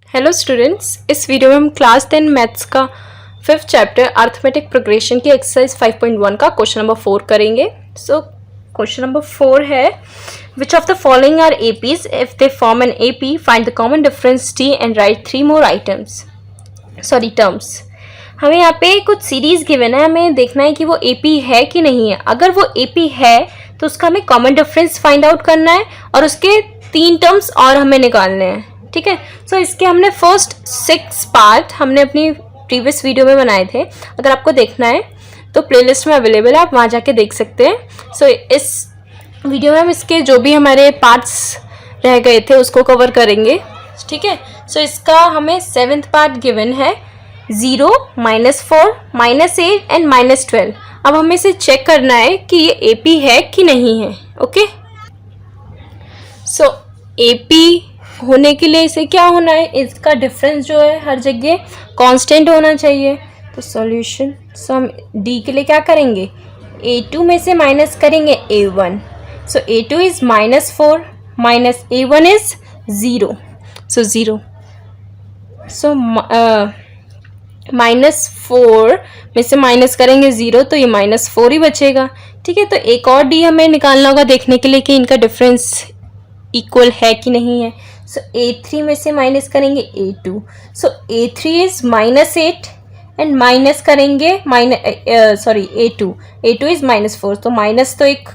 Hello students, इस video में हम क्लास 10 मैथ्स का 5th चैप्टर अर्थमेटिक प्रोग्रेशन की एक्सरसाइज 5.1 का क्वेश्चन नंबर 4 करेंगे। सो क्वेश्चन नंबर 4 है which of the following are APs if they form an AP find the common difference d and write 3 more terms. हमें यहाँ पे कुछ series given है, हमें देखना है कि वो एपी है कि नहीं है। अगर वो एपी है तो उसका हमें कॉमन डिफरेंस फाइंड आउट करना है और उसके 3 टर्म्स और हमें निकालने हैं। ठीक है, सो इसके हमने फर्स्ट 6 पार्ट हमने अपनी प्रीवियस वीडियो में बनाए थे। अगर आपको देखना है तो प्लेलिस्ट में अवेलेबल है, आप वहाँ जाके देख सकते हैं। सो इस वीडियो में हम इसके जो भी हमारे पार्ट्स रह गए थे उसको कवर करेंगे। ठीक है, सो इसका हमें 7th पार्ट गिवन है 0, -4, -8 एंड -12। अब हमें इसे चेक करना है कि ये एपी है कि नहीं है। ओके, सो एपी होने के लिए इसे क्या होना है, इसका डिफरेंस जो है हर जगह कांस्टेंट होना चाहिए। तो सॉल्यूशन, सो हम डी के लिए क्या करेंगे, a2 में से माइनस करेंगे a1। So a2 is -4 minus a1 is 0, सो 0। सो -4 में से माइनस करेंगे 0 तो ये -4 ही बचेगा। ठीक है, तो एक और डी हमें निकालना होगा देखने के लिए कि इनका डिफरेंस इक्वल है कि नहीं है। सो a3 में से माइनस करेंगे a2। So a3 is -8 and minus करेंगे a2 इज -4। तो माइनस तो एक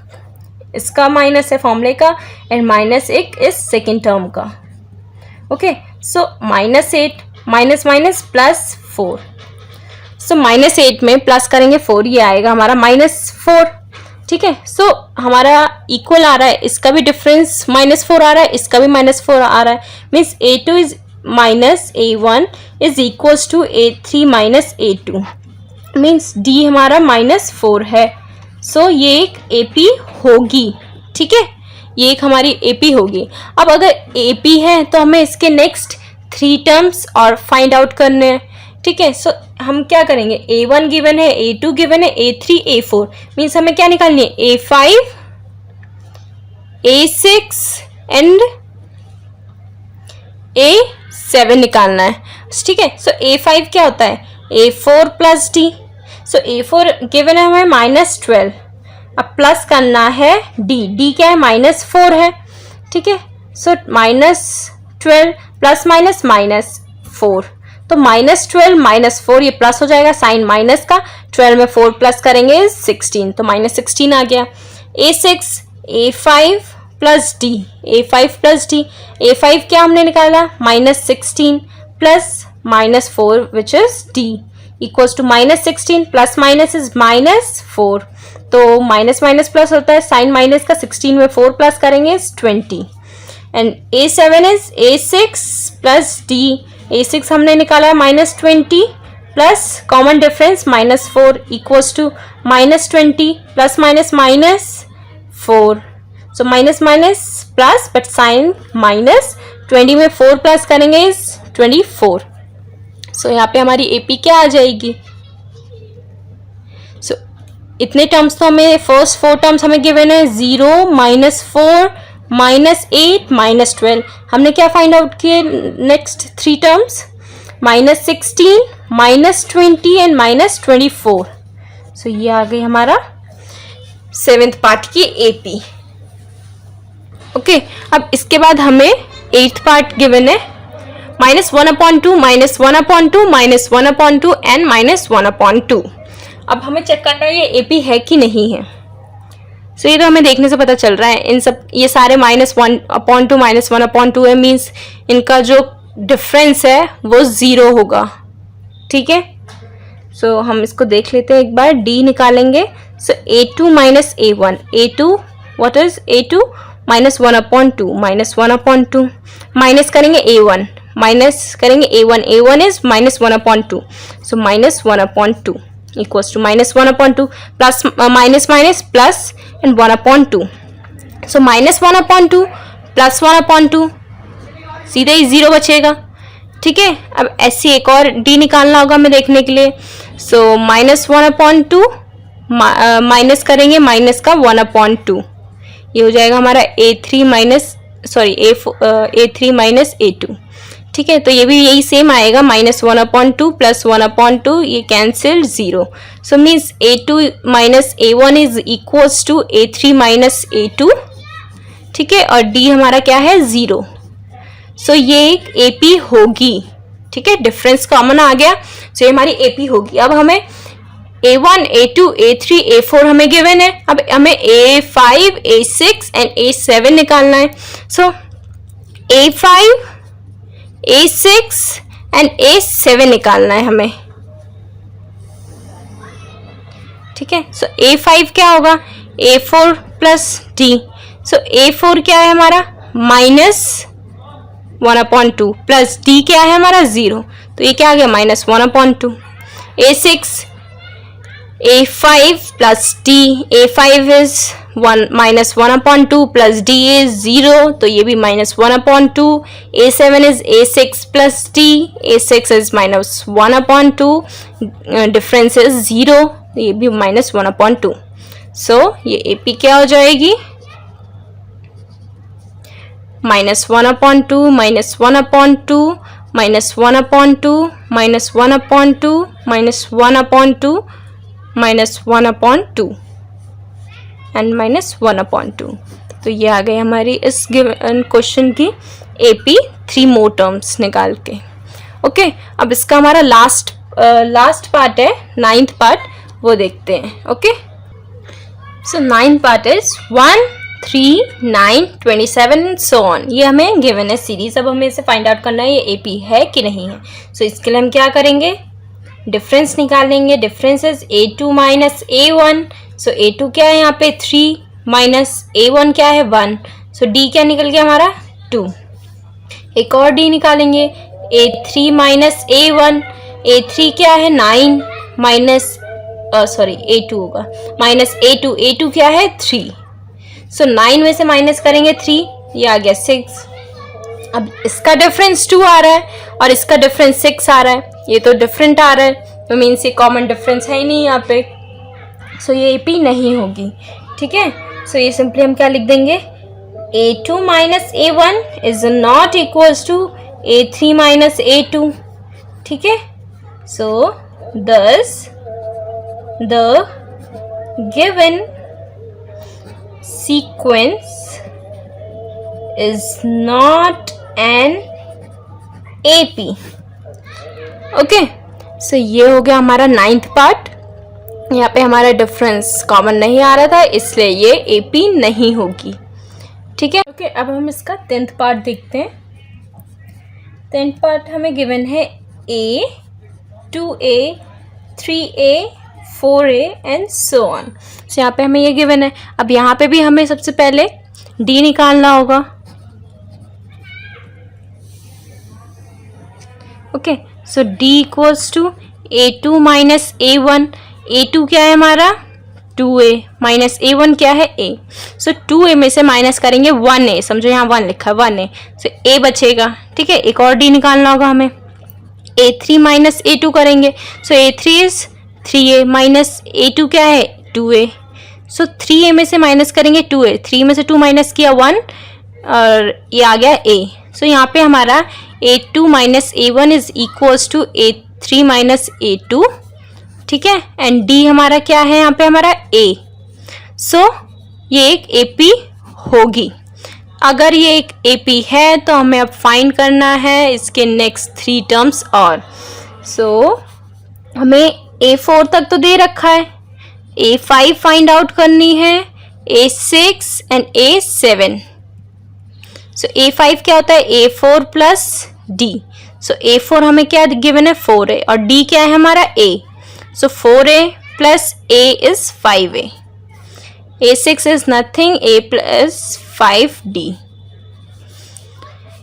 इसका माइनस है फॉर्मूले का एंड माइनस एक इस सेकेंड टर्म का। ओके, सो -8 माइनस प्लस 4। सो -8 में प्लस करेंगे 4, ये आएगा हमारा -4। ठीक है, सो हमारा इक्वल आ रहा है, इसका भी डिफरेंस -4 आ रहा है, इसका भी -4 आ रहा है। Means a2 is minus a1 is equals to a3 minus a2। Means d हमारा -4 है। सो ये एक AP होगी। ठीक है, ये एक हमारी AP होगी। अब अगर AP है तो हमें इसके नेक्स्ट 3 टर्म्स और फाइंड आउट करने हैं। ठीक है, सो हम क्या करेंगे, a1 गिवन है, a2 गिवन है, a3 a4। मीन्स हमें क्या निकालनी है, a5 a6 एंड a7 निकालना है। ठीक है, सो a5 क्या होता है, a4 प्लस d। सो a4 गिवन है हमें -12, अब प्लस करना है d क्या है, -4 है। ठीक है, सो -12 प्लस -4, तो -12 -4 ये प्लस हो जाएगा, साइन माइनस का, 12 में 4 प्लस करेंगे 16, तो -16 आ गया। a6 a5 plus d, a5 plus d, a5 क्या हमने निकाला, -16 plus -4 which is d equals to -16 plus minus is -4। तो माइनस माइनस प्लस होता है, साइन माइनस का, 16 में 4 प्लस करेंगे 20 and a7 is a6 plus d। a6 हमने निकाला है -20 plus common difference -4 equals to -20 plus -4। So minus minus plus but sign minus, 20 में 4 प्लस करेंगे इज 24। सो यहाँ पे हमारी AP क्या आ जाएगी। सो इतने टर्म्स तो हमें फर्स्ट 4 टर्म्स हमें गिवन है 0, -4, -8, -12। हमने क्या फाइंड आउट किए नेक्स्ट 3 टर्म्स, -16, -20 एंड -24। सो ये आ गई हमारा 7th पार्ट की AP। ओके, अब इसके बाद हमें 8th पार्ट गिवन है -1/2, -1/2, -1/2 एंड -1/2। अब हमें चेक करना है ये AP है कि नहीं है। सो ये तो हमें देखने से पता चल रहा है, इन सब ये सारे -1/2 -1/2 है, मीन्स इनका जो डिफरेंस है वो 0 होगा। ठीक है, सो हम इसको देख लेते हैं एक बार, D निकालेंगे। So a2 minus a1, a2 what is a2 -1/2, -1/2 minus करेंगे a1, माइनस करेंगे a1, a1 is -1/2, so -1/2 equals to -1/2 plus minus minus plus and 1/2। So -1/2 plus 1/2 सीधे ही 0 बचेगा। ठीक है, अब ऐसी एक और D निकालना होगा हमें देखने के लिए। सो -1/2 माइनस करेंगे माइनस का 1/2, ये हो जाएगा हमारा a3 माइनस a2। ठीक है, तो ये भी यही सेम आएगा, -1/2 + 1/2, ये cancel 0. So means A2 - A1 is equals to A3 - A2. ठीक है, और D हमारा क्या है 0. सो ये एक AP होगी. ठीक है, डिफरेंस कॉमन आ गया, सो ये हमारी AP होगी. अब हमें A1, A2, A3, A4 हमें गिवन है. अब हमें A5, A6 एंड A7 निकालना है. सो A5, A6 एंड A7 निकालना है हमें. ठीक है, सो A5 क्या होगा, A4 + D. सो A4 क्या है हमारा -1/2 प्लस D क्या है हमारा 0, तो ये क्या आ गया -1/2. A6, A5 + D. A5 is -1/2 plus D is 0, तो ये भी -1/2. A7 is A6 + D. A6 is -1/2, difference is 0, ये भी -1/2. सो ये AP क्या हो जाएगी, -1/2 -1/2 -1/2 -1/2 -1/2 -1/2 एंड -1/2. तो ये आ गई हमारी इस गिवन क्वेश्चन की AP 3 मोर टर्म्स निकाल के. ओके, अब इसका हमारा लास्ट पार्ट है, 9th पार्ट, वो देखते हैं. Okay, so 9th part is 1, 3, 9, 27 so on. ये हमें गिवन है सीरीज. अब हमें इसे फाइंड आउट करना है ये AP है कि नहीं है. सो इसके लिए हम क्या करेंगे, डिफरेंस निकालेंगे. Difference is A2 - A1. So A2 क्या है यहाँ पे 3 माइनस A1 क्या है 1. सो D क्या निकल गया हमारा 2. एक और D निकालेंगे, A3 - A1. A3 क्या है 9 माइनस A2 होगा -A2. A2 क्या है 3. सो 9 में से माइनस करेंगे 3, ये आ गया 6. अब इसका डिफरेंस 2 आ रहा है और इसका डिफरेंस 6 आ रहा है. ये तो डिफरेंट आ रहा है, तो मीन्स ये कॉमन डिफरेंस है ही नहीं यहाँ पे. सो ये AP नहीं होगी. ठीक है, सो ये सिंपली हम क्या लिख देंगे, A2 - A1 is not equals to A3 - A2. ठीक है, so thus the given sequence is not an AP. Okay, so ये हो गया हमारा 9th पार्ट. यहाँ पे हमारा डिफरेंस कॉमन नहीं आ रहा था, इसलिए ये AP नहीं होगी. ठीक है, ओके, अब हम इसका 10th पार्ट देखते हैं. 10th पार्ट हमें गिवन है A, 2A, 3A, 4A and so on. So यहाँ पे हमें ये गिवन है. अब यहाँ पे भी हमें सबसे पहले D निकालना होगा. Okay, so D equals to A2 - A1. A2 क्या है हमारा 2A माइनस A1 क्या है A. सो 2A में से माइनस करेंगे 1A, समझो यहाँ 1 लिखा है 1A, सो A बचेगा. ठीक है, एक और D निकालना होगा हमें. A3 - A2 करेंगे, सो A3 is 3A minus A2 क्या है 2A. सो 3A में से माइनस करेंगे 2A, 3 में से 2 माइनस किया 1 और ये आ गया A. सो यहाँ पे हमारा A2 - A1 is equals to A3 - A2. ठीक है, एंड D हमारा क्या है यहाँ पे हमारा A. सो ये एक AP होगी. अगर ये एक AP है तो हमें अब फाइंड करना है इसके नेक्स्ट 3 टर्म्स और. सो हमें A4 तक तो दे रखा है, A5 फाइंड आउट करनी है, A6 and A7. So A5 क्या होता है A4 प्लस D. सो A4 हमें क्या गिवन है 4A और D क्या है हमारा A. So 4A plus A is 5A. A6 is nothing, A plus 5D.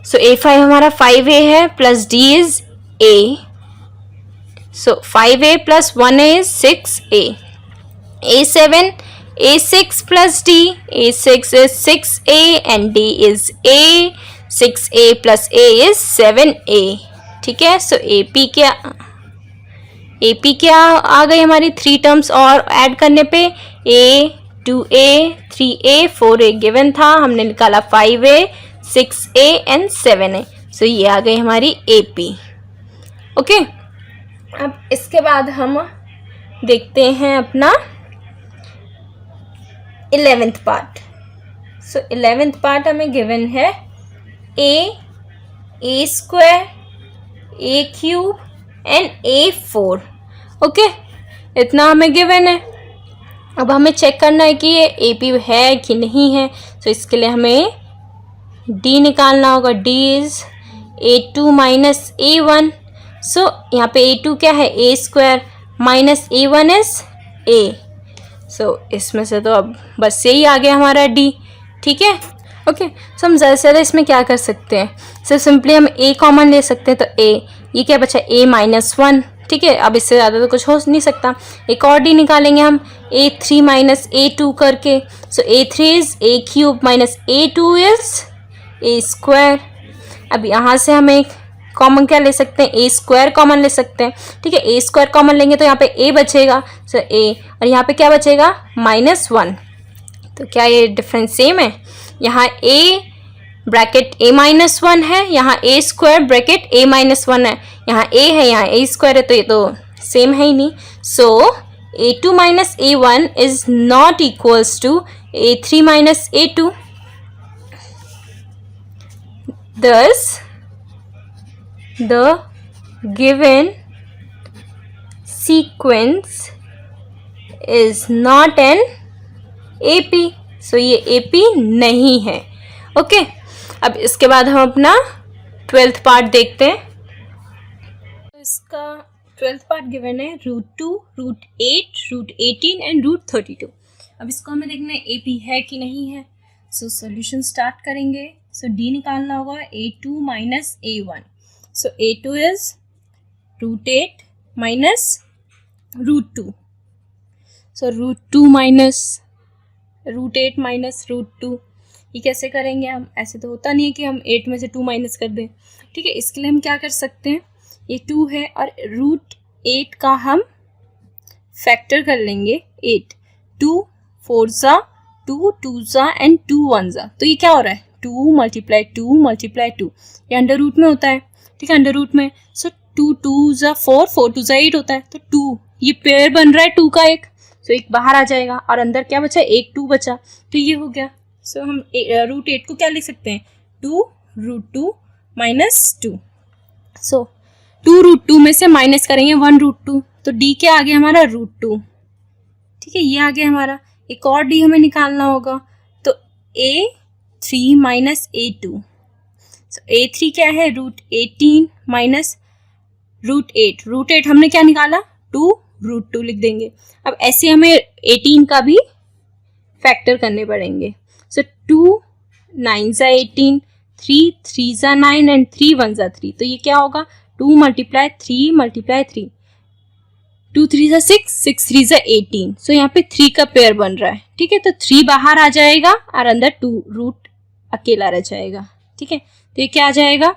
So A5 हमारा 5A है plus D is A. So 5A plus 1A is 6A. A7, A6 plus D. A6 is 6A and D is A. 6A plus A is 7A. ठीक है, so AP क्या आ गई हमारी 3 terms और add करने पे A, 2A, 3A, 4A given था, हमने निकाला 5A, 6A एंड 7A. सो ये आ गई हमारी AP। ओके, अब इसके बाद हम देखते हैं अपना 11th पार्ट। सो 11th पार्ट हमें गिवन है a square, a cube and a4। Okay, इतना हमें गिवन है। अब हमें चेक करना है कि ये AP है कि नहीं है। सो इसके लिए हमें D निकालना होगा। D is A2 minus A1। सो यहाँ पे A2 क्या है, A square minus A1 is A। सो इसमें से तो अब बस यही आ गया हमारा D। ठीक है, ओके। सो हम ज़्यादा से ज़्यादा इसमें क्या कर सकते हैं, सिर्फ सिंपली हम A कॉमन ले सकते हैं। तो A, ये क्या बचा, A माइनस 1। ठीक है, अब इससे ज़्यादा तो कुछ हो नहीं सकता। एक और D निकालेंगे हम, A3 माइनस A2 करके। सो A3 is A cube minus A2 is A square. अब यहाँ से हम एक कॉमन क्या ले सकते हैं, A स्क्वायर कॉमन ले सकते हैं। ठीक है, A स्क्वायर कॉमन लेंगे तो यहाँ पे A बचेगा। सो A, और यहाँ पे क्या बचेगा, -1। तो क्या ये डिफरेंस सेम है? यहाँ A ब्रैकेट A माइनस 1 है, यहाँ A square bracket A minus 1 है। यहाँ A है, यहाँ A स्क्वायर है, तो ये तो सेम है ही नहीं। So A2 minus A1 is not equals to A3 minus A2। Thus, the given sequence is not an AP। So ये AP नहीं है। ओके, अब इसके बाद हम अपना 12th पार्ट देखते हैं। तो इसका 12th पार्ट गिवन है √2, √8, √18 एंड √32। अब इसको हमें देखना है AP है कि नहीं है। सो सॉल्यूशन स्टार्ट करेंगे। सो D निकालना होगा, A2 minus A1। So A2 is √8 minus √2। So √2 minus √8 minus √2, ये कैसे करेंगे हम? ऐसे तो होता नहीं है कि हम 8 में से 2 माइनस कर दें। ठीक है, इसके लिए हम क्या कर सकते हैं, ये 2 है और √8 का हम फैक्टर कर लेंगे 8। 2 4 ज़ा 2, 2 ज़ा एंड 2 1 ज़ा। तो ये क्या हो रहा है, 2 मल्टीप्लाई 2 मल्टीप्लाई 2, ये अंडर रूट में होता है। ठीक है, अंडर रूट में। सो 2 2 ज़ा 4, 4 2 ज़ा 8 होता है। तो 2, ये पेयर बन रहा है 2 का एक, सो एक बाहर आ जाएगा और अंदर क्या बचा, एक 2 बचा। तो ये हो गया। सो हम √8 को क्या लिख सकते हैं, 2 √2 माइनस 2। सो 2 √2 में से माइनस करेंगे 1 √2, तो D क्या आ गया हमारा, √2। ठीक है, ये आ गया हमारा। एक और D हमें निकालना होगा, तो A3 माइनस A2। सो A3 क्या है, √18 माइनस √8। √8 हमने क्या निकाला, 2 √2 लिख देंगे। अब ऐसे हमें 18 का भी फैक्टर करने पड़ेंगे। सो 2 9 ज़ा 18, 3 3 ज़ा 9 एंड 3 1 ज़ा 3। तो ये क्या होगा, 2 मल्टीप्लाई 3 मल्टीप्लाई 3, 2 3 ज़ा 6, 6 3 ज़ा 18। सो यहाँ पे 3 का पेयर बन रहा है। ठीक है, तो 3 बाहर आ जाएगा और अंदर 2 रूट अकेला रह जाएगा। ठीक है, तो ये क्या आ जाएगा,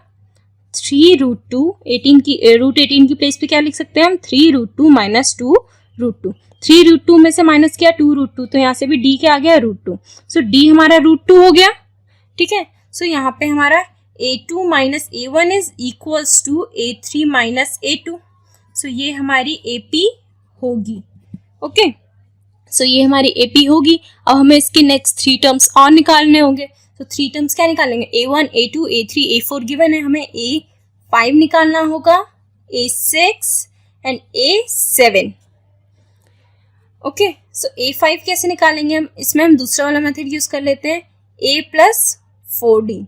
3 √2, 18 की √18 की प्लेस पे क्या लिख सकते हैं हम, 3 √2 माइनस 2 √2। 3 √2 में से माइनस किया 2 √2, तो यहाँ से भी D क्या आ गया, √2। सो D हमारा √2 हो गया। ठीक है, सो यहाँ पे हमारा A2 minus A1 is equals to A3 minus A2। So ये हमारी AP होगी। ओके, सो ये हमारी AP होगी। अब हमें इसके नेक्स्ट 3 टर्म्स और निकालने होंगे। तो 3 टर्म्स क्या निकालेंगे, A1 A2 A3 A4 given है, हमें A5 निकालना होगा, A6 and A7। Okay, so A5 कैसे निकालेंगे हम, इसमें हम दूसरा वाला मेथड यूज कर लेते हैं, A plus 4D।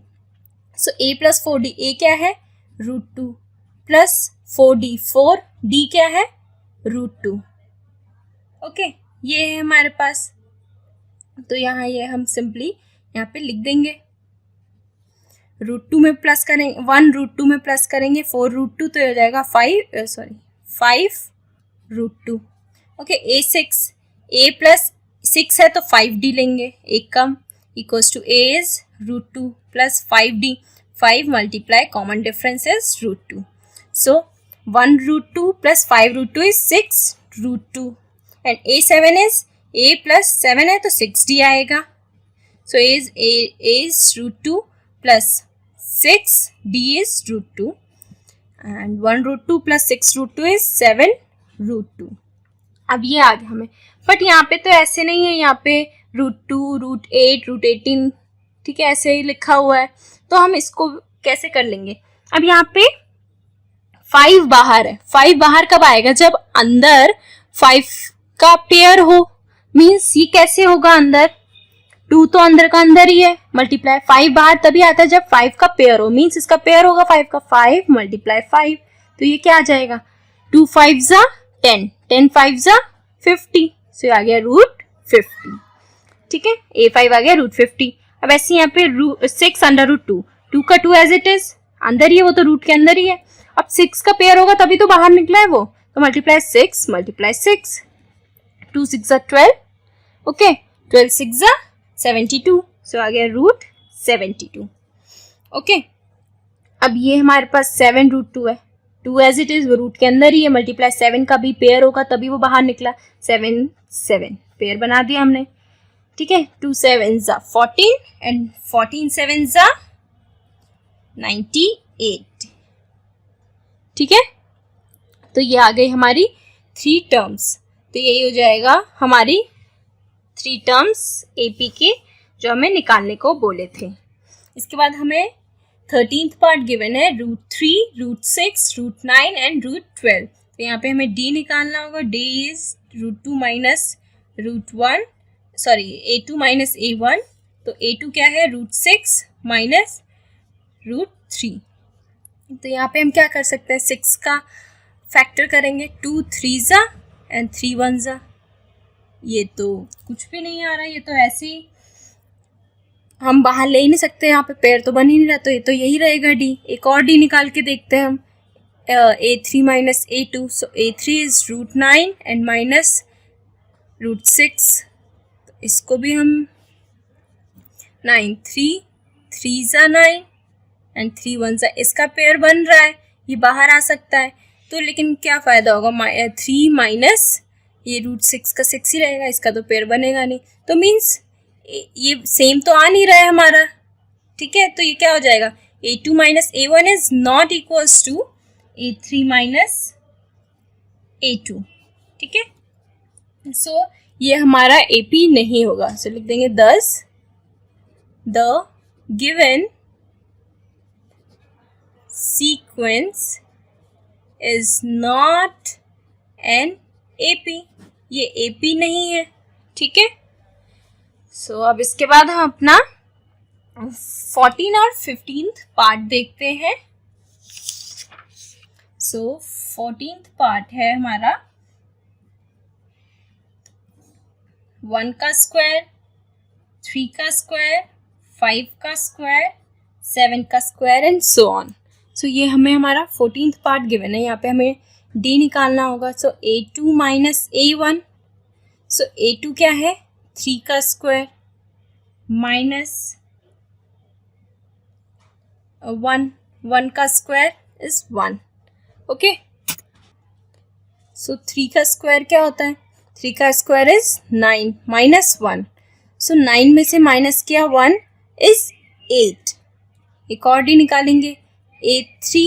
So A plus 4D, A क्या है, √2 प्लस 4D 4D क्या है, √2। ओके, ये है हमारे पास। तो यहाँ ये हम सिंपली यहाँ पे लिख देंगे, √2 में प्लस करेंगे, 1 √2 में प्लस करेंगे 4 √2, तो हो जाएगा 5 √2। ओके, A प्लस 6 है तो 5D लेंगे, एक कम, equals to A is √2 plus 5D, 5 multiply common difference is √2। So 1 √2 plus 5 √2 is 6 √2 and A7 is A plus 7 है तो 6D आएगा। So A is √2 plus 6, d is √2 and 1√2 plus 6√2 is 7√2. अब ये आ गया हमें, बट यहाँ पे तो ऐसे नहीं है, यहाँ पे √2, √8, √18, ठीक है, ऐसे ही लिखा हुआ है, तो हम इसको कैसे कर लेंगे? अब यहाँ पे 5 बाहर है, 5 बाहर कब आएगा? जब अंदर 5 का पेयर हो, मीन्स ये कैसे होगा? अंदर 2 तो अंदर का अंदर ही है, मल्टीप्लाई 5 बाहर तभी आता है जब 5 का पेयर हो, मीन्स इसका पेयर होगा 5 का, 5 मल्टीप्लाई 5, तो ये क्या आ जाएगा? 2 5 जा 10, 10 5 जा 50, सो आ गया √50, ठीक है, A5 आ गया √50. अब ऐसे यहाँ पे 6 अंडर √2, 2 का 2 एज इट इज, अंदर ही है वो, तो रूट के अंदर ही है. अब 6 का पेयर होगा तभी तो बाहर निकला है वो, तो मल्टीप्लाई 6 मल्टीप्लाई 6, 2 6 जा 12, ओके, 12 6 जा 72, सो आ गया √72, ओके. अब ये हमारे पास 7√2 है, 2 एज इट इज, वो रूट के अंदर ही है, मल्टीप्लाई 7 का भी पेयर होगा तभी वो बाहर निकला, 7 7 पेयर बना दिया हमने, ठीक है. 2 7 जा 14 एंड 14 7 जा 98, ठीक है. तो ये आ गई हमारी 3 टर्म्स, तो यही हो जाएगा हमारी 3 टर्म्स AP के जो हमें निकालने को बोले थे. इसके बाद हमें 13th पार्ट गिवन है √3, √6, √9 एंड √12. तो यहाँ पे हमें D निकालना होगा. D is √2 minus √1, sorry A2 minus A1. तो A2 क्या है? √6 माइनस √3. तो यहाँ पे हम क्या कर सकते हैं? 6 का फैक्टर करेंगे, 2 3 जा एंड 3 1 जा. ये तो कुछ भी नहीं आ रहा, ये तो ऐसे ही हम बाहर ले ही नहीं सकते, यहाँ पे पेयर तो बन ही नहीं रहा, तो ये तो यही रहेगा D. एक और D निकाल के देखते हैं हम, A3 minus A2, so A3 is √9 and minus √6. तो इसको भी हम 9 3 जा 9 एंड 3 1 जा, इसका पेयर बन रहा है, ये बाहर आ सकता है, तो लेकिन क्या फ़ायदा होगा? 3 माइनस ये √6 का 6 ही रहेगा, इसका तो पेयर बनेगा नहीं, तो मीन्स ये सेम तो आ नहीं रहा है हमारा, ठीक है. तो ये क्या हो जाएगा? A2 minus A1 is not equals to A3 minus A2, ठीक है. सो ये हमारा AP नहीं होगा, सो लिख देंगे thus the given sequence is not an AP. ये AP नहीं है, ठीक है. सो अब इसके बाद हम अपना 14 और 15th पार्ट देखते हैं. सो 14th पार्ट है हमारा 1 का स्क्वायर, 3 का स्क्वायर, 5 का स्क्वायर, 7 का स्क्वायर एंड सो ऑन. सो ये हमें हमारा 14th पार्ट गिवन है. यहाँ पे हमें D निकालना होगा. सो A2 माइनस A1, सो A2 क्या है? 3 का स्क्वायर माइनस 1 का स्क्वायर इज 1, ओके. सो 3 का स्क्वायर क्या होता है? 3 का स्क्वायर इज 9 माइनस 1, सो 9 में से माइनस किया 1 इज 8. एक और D निकालेंगे, A3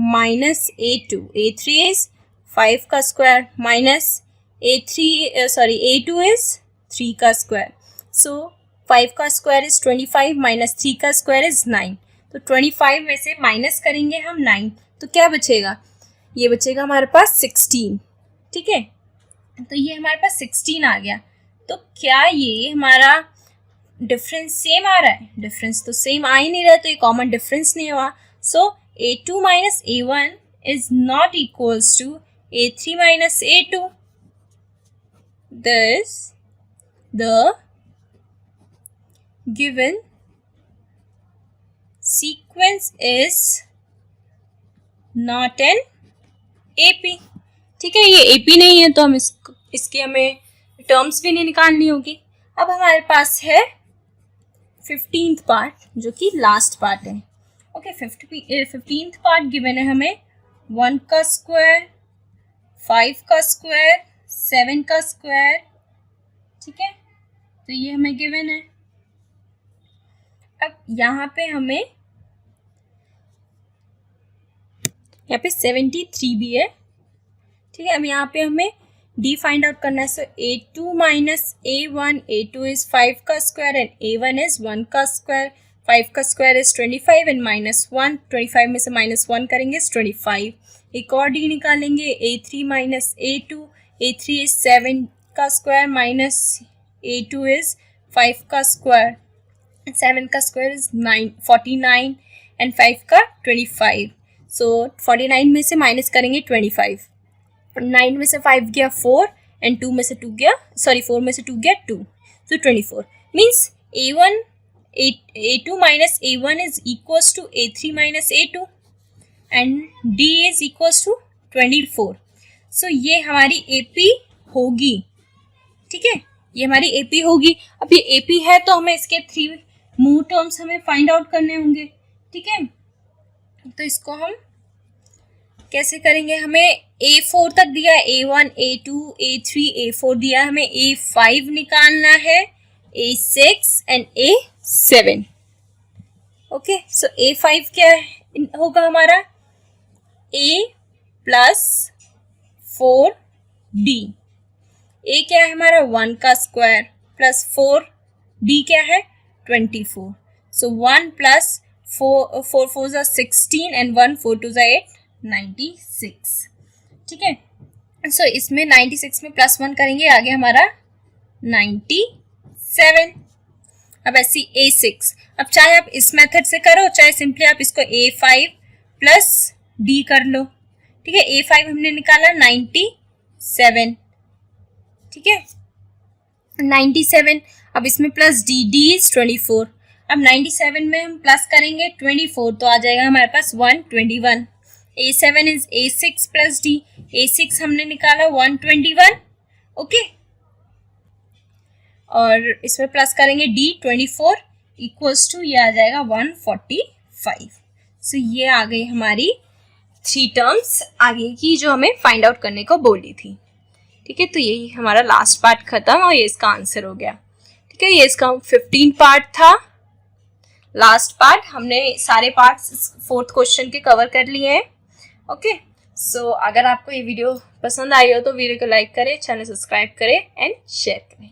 minus A2, A3 is 5 का स्क्वायर माइनस A2 इज 3 का स्क्वायर. सो 5 का स्क्वायर इज 25 माइनस 3 का स्क्वायर इज 9. तो 25 में से माइनस करेंगे हम 9, तो क्या बचेगा? ये बचेगा हमारे पास 16, ठीक है. तो ये हमारे पास 16 आ गया. तो क्या ये हमारा डिफरेंस सेम आ रहा है? डिफरेंस तो सेम आ ही नहीं रहा, तो ये कॉमन डिफरेंस नहीं हुआ. So A2 minus A1 is not equals to A3 minus A2. Thus the given sequence is not an AP. ठीक है, ये AP नहीं है, तो हम इसके हमें टर्म्स भी नहीं निकालनी होगी. अब हमारे पास है 15th पार्ट जो कि लास्ट पार्ट है. ओके, 15th पार्ट गिवन है हमें 1 का स्क्वायर, 5 का स्क्वायर, 7 का स्क्वायर, ठीक है. तो ये हमें गिवन है. अब यहाँ पे हमें यहाँ पे 73 भी है। ठीक है, अब यहाँ पे हमें d फाइंड आउट करना है। सो a2 minus a1, a2 is 5 का स्क्वायर एंड a1 इज 1 का स्क्वायर। 5 का स्क्वायर इज 25 एंड -1, 25 में से -1 करेंगे इज 25। एक और d निकालेंगे, a3 minus a2, a3 is 7 का स्क्वायर माइनस a2 इज 5 का स्क्वायर, 7 का स्क्वायर इज 49 एंड 5 का 25। सो 49 में से माइनस करेंगे 25, 9 में से 5 गया 4 एंड 2 में से 2 गया, सॉरी 4 में से 2 गया 2, so 24 means a2 minus a1 is equals to a3 minus a2 and d is equals to 24। So ये हमारी AP होगी। ठीक है, ये हमारी AP होगी। अब ये AP है तो हमें इसके 3 मूव टर्म्स हमें फाइंड आउट करने होंगे। ठीक है, तो इसको हम कैसे करेंगे, हमें A4 तक दिया है, A1, A2, A3, A4 दिया, हमें A5 निकालना है, A6 and A7। Okay, so A5 क्या होगा हमारा, A प्लस 4D। A क्या है हमारा 1 का स्क्वायर प्लस 4D क्या है 24। सो 1 प्लस 4 4 जा 16 एंड 1 4 2 जा 8, 96। ठीक है, सो इसमें 96 में +1 करेंगे, आगे हमारा 97। अब ऐसी A6, अब चाहे आप इस मेथड से करो चाहे सिंपली आप इसको A5 प्लस D कर लो। ठीक है, A5 हमने निकाला 97। ठीक है, 97, अब इसमें प्लस D, D इज 24। अब 97 में हम प्लस करेंगे 24 तो आ जाएगा हमारे पास 121। A7 is A6 plus D, A6 हमने निकाला 121। ओके, और इसमें प्लस करेंगे D 24 इक्वल्स टू, ये आ जाएगा 145। सो ये आ गई हमारी 3 टर्म्स आगे की जो हमें फाइंड आउट करने को बोली थी। ठीक है, तो यही हमारा लास्ट पार्ट खत्म और ये इसका आंसर हो गया। ठीक है, ये इसका 15 पार्ट था। लास्ट पार्ट हमने सारे पार्ट्स 4th क्वेश्चन के कवर कर लिए हैं। ओके, सो अगर आपको ये वीडियो पसंद आई हो तो वीडियो को लाइक करें, चैनल सब्सक्राइब करें एंड शेयर करें।